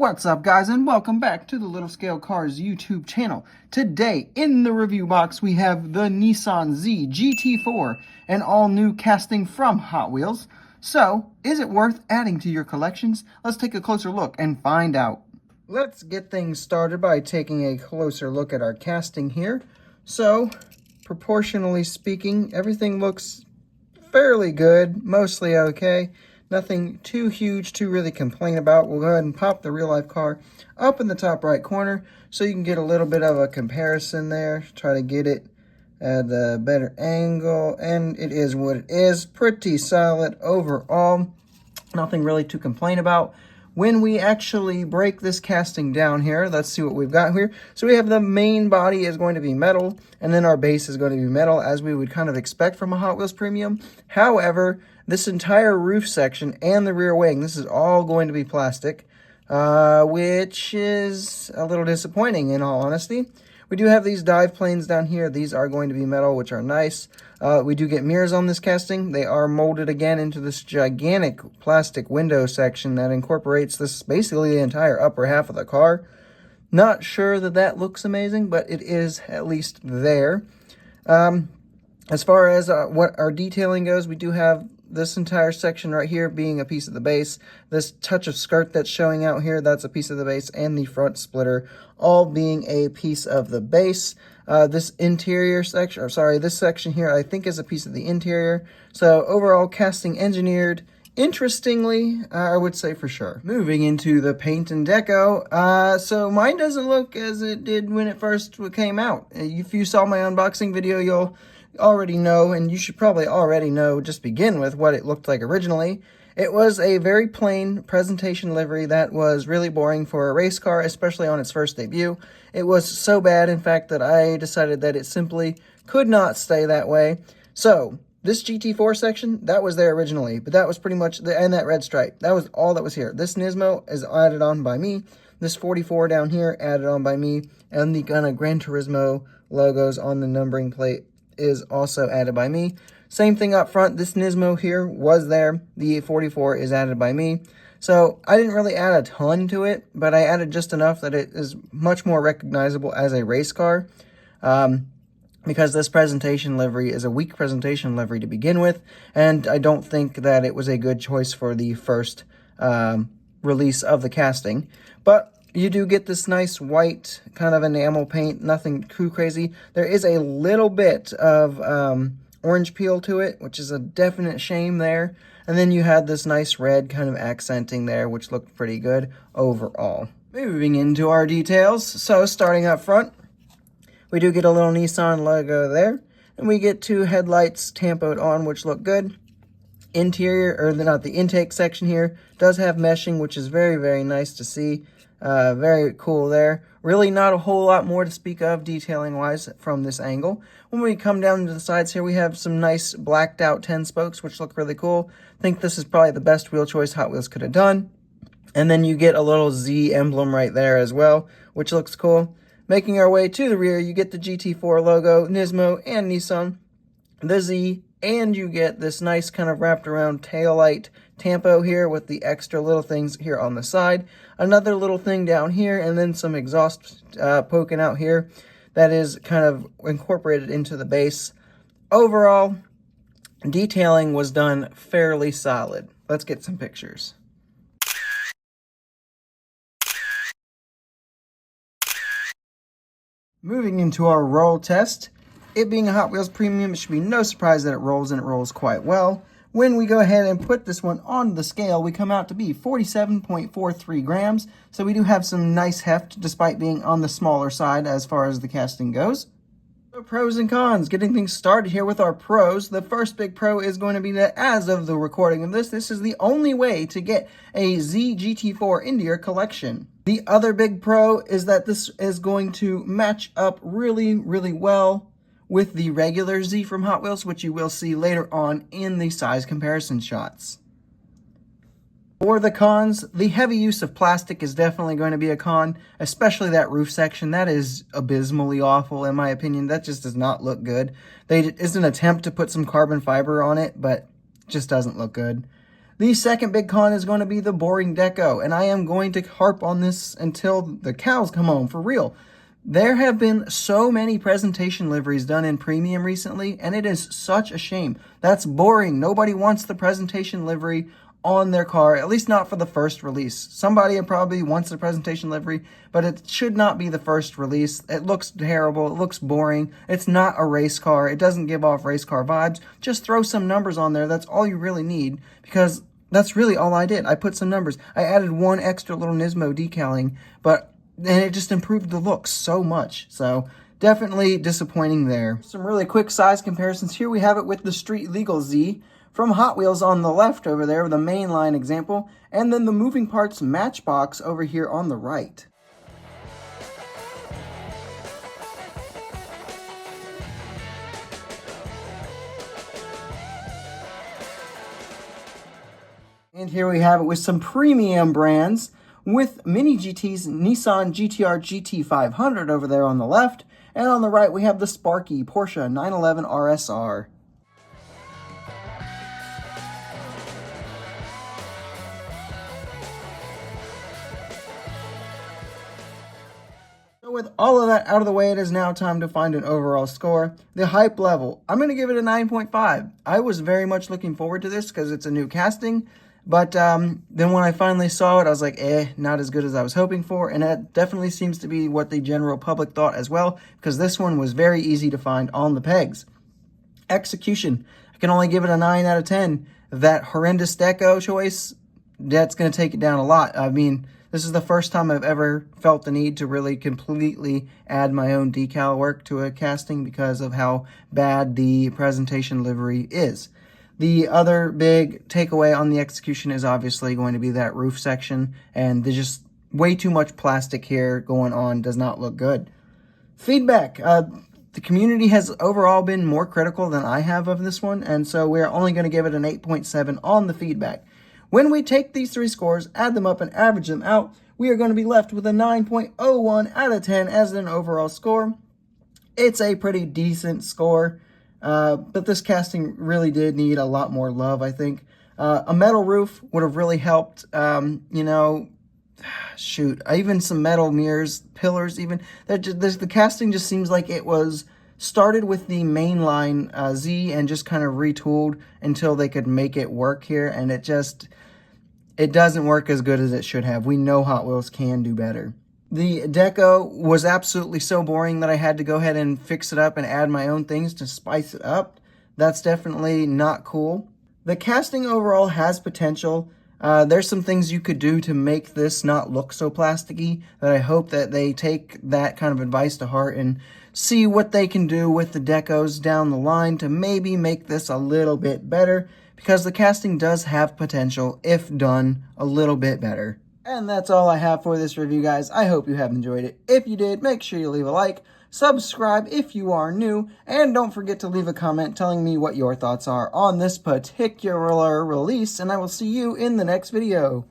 What's up, guys, and welcome back to the Little Scale Cars YouTube channel. Today in the review box we have the Nissan Z GT4, an all-new casting from Hot Wheels. So, is it worth adding to your collections? Let's take a closer look and find out. Let's get things started by taking a closer look at our casting here. So, proportionally speaking, everything looks fairly good, mostly okay. Nothing too huge to really complain about. We'll go ahead and pop the real-life car up in the top right corner so you can get a little bit of a comparison there. Try to get it at a better angle, and it is what it is. Pretty solid overall. Nothing really to complain about. When we actually break this casting down here, let's see what we've got here. So we have the main body is going to be metal, and then our base is going to be metal, as we would kind of expect from a Hot Wheels Premium. However, this entire roof section and the rear wing, this is all going to be plastic, which is a little disappointing in all honesty. We do have these dive planes down here. These are going to be metal, which are nice. We do get mirrors on this casting. They are molded again into this gigantic plastic window section that incorporates this basically the entire upper half of the car. Not sure that that looks amazing, but it is at least there. As far as what our detailing goes, we do have this entire section right here being a piece of the base. This touch of skirt that's showing out here, that's a piece of the base, and the front splitter all being a piece of the base. This interior section, or sorry, this section here I think is a piece of the interior. So overall casting engineered interestingly, I would say for sure. Moving into the paint and deco, so mine doesn't look as it did when it first came out. If you saw my unboxing video, you'll already know, and you should probably already know, just begin with what it looked like originally. It was a very plain presentation livery that was really boring for a race car, especially on its first debut. It was so bad, in fact, that I decided that it simply could not stay that way. So, this GT4 section, that was there originally, but that was pretty much, and that red stripe, that was all that was here. This Nismo is added on by me. This 44 down here, added on by me. And the kind of Gran Turismo logos on the numbering plate is also added by me. Same thing up front. This Nismo here was there. The 44 is added by me. So I didn't really add a ton to it, but I added just enough that it is much more recognizable as a race car. Because this presentation livery is a weak presentation livery to begin with, and I don't think that it was a good choice for the first release of the casting. But you do get this nice white kind of enamel paint, nothing too crazy. There is a little bit of orange peel to it, which is a definite shame there. And then you had this nice red kind of accenting there, which looked pretty good overall. Moving into our details. So starting up front, we do get a little Nissan logo there. And we get two headlights tampoed on, which look good. Interior, or not the intake section here, does have meshing, which is very, very nice to see. Very cool there. Really not a whole lot more to speak of detailing wise from this angle. When we come down to the sides here, we have some nice blacked out 10 spokes, which look really cool. I think this is probably the best wheel choice Hot Wheels could have done. And then you get a little Z emblem right there as well, which looks cool. Making our way to the rear, you get the GT4 logo, Nismo, and Nissan, the Z, and you get this nice kind of wrapped around taillight tampo here with the extra little things here on the side. Another little thing down here, and then some exhaust poking out here that is kind of incorporated into the base. Overall, detailing was done fairly solid. Let's get some pictures. Moving into our roll test. It being a Hot Wheels Premium, it should be no surprise that it rolls, and it rolls quite well. When we go ahead and put this one on the scale, we come out to be 47.43 grams. So we do have some nice heft, despite being on the smaller side as far as the casting goes. So pros and cons. Getting things started here with our pros. The first big pro is going to be that as of the recording of this is the only way to get a Z GT4 into your collection. The other big pro is that this is going to match up really, really well with the regular Z from Hot Wheels, which you will see later on in the size comparison shots. For the cons, the heavy use of plastic is definitely going to be a con, especially that roof section. That is abysmally awful, in my opinion. That just does not look good. It's an attempt to put some carbon fiber on it, but it just doesn't look good. The second big con is going to be the boring deco, and I am going to harp on this until the cows come home, for real. There have been so many presentation liveries done in premium recently, and it is such a shame. That's boring. Nobody wants the presentation livery on their car, at least not for the first release. Somebody probably wants the presentation livery, but it should not be the first release. It looks terrible. It looks boring. It's not a race car. It doesn't give off race car vibes. Just throw some numbers on there. That's all you really need, because that's really all I did. I put some numbers. I added one extra little Nismo decaling, and it just improved the looks so much. So definitely disappointing there. Some really quick size comparisons. Here we have it with the Street Legal Z from Hot Wheels on the left over there, the mainline example, and then the moving parts Matchbox over here on the right. And here we have it with some premium brands, with Mini GT's Nissan GTR GT500 over there on the left, and on the right we have the Sparky Porsche 911 RSR. So with all of that out of the way, it is now time to find an overall score. The hype level, I'm going to give it a 9.5. I was very much looking forward to this because it's a new casting. But then when I finally saw it, I was like, not as good as I was hoping for. And that definitely seems to be what the general public thought as well, because this one was very easy to find on the pegs. Execution, I can only give it a 9 out of 10. That horrendous deco choice, that's going to take it down a lot. I mean, this is the first time I've ever felt the need to really completely add my own decal work to a casting because of how bad the presentation livery is. The other big takeaway on the execution is obviously going to be that roof section, and there's just way too much plastic here going on. Does not look good. Feedback. The community has overall been more critical than I have of this one, and so we're only going to give it an 8.7 on the feedback. When we take these three scores, add them up, and average them out, we are going to be left with a 9.01 out of 10 as an overall score. It's a pretty decent score. But this casting really did need a lot more love, I think. A metal roof would have really helped, even some metal mirrors, pillars even. The casting just seems like it was started with the mainline Z and just kind of retooled until they could make it work here, and it doesn't work as good as it should have. We know Hot Wheels can do better. The deco was absolutely so boring that I had to go ahead and fix it up and add my own things to spice it up. That's definitely not cool. The casting overall has potential. There's some things you could do to make this not look so plasticky that I hope that they take that kind of advice to heart and see what they can do with the decos down the line to maybe make this a little bit better, because the casting does have potential if done a little bit better. And that's all I have for this review, guys. I hope you have enjoyed it. If you did, make sure you leave a like, subscribe if you are new, and don't forget to leave a comment telling me what your thoughts are on this particular release, and I will see you in the next video.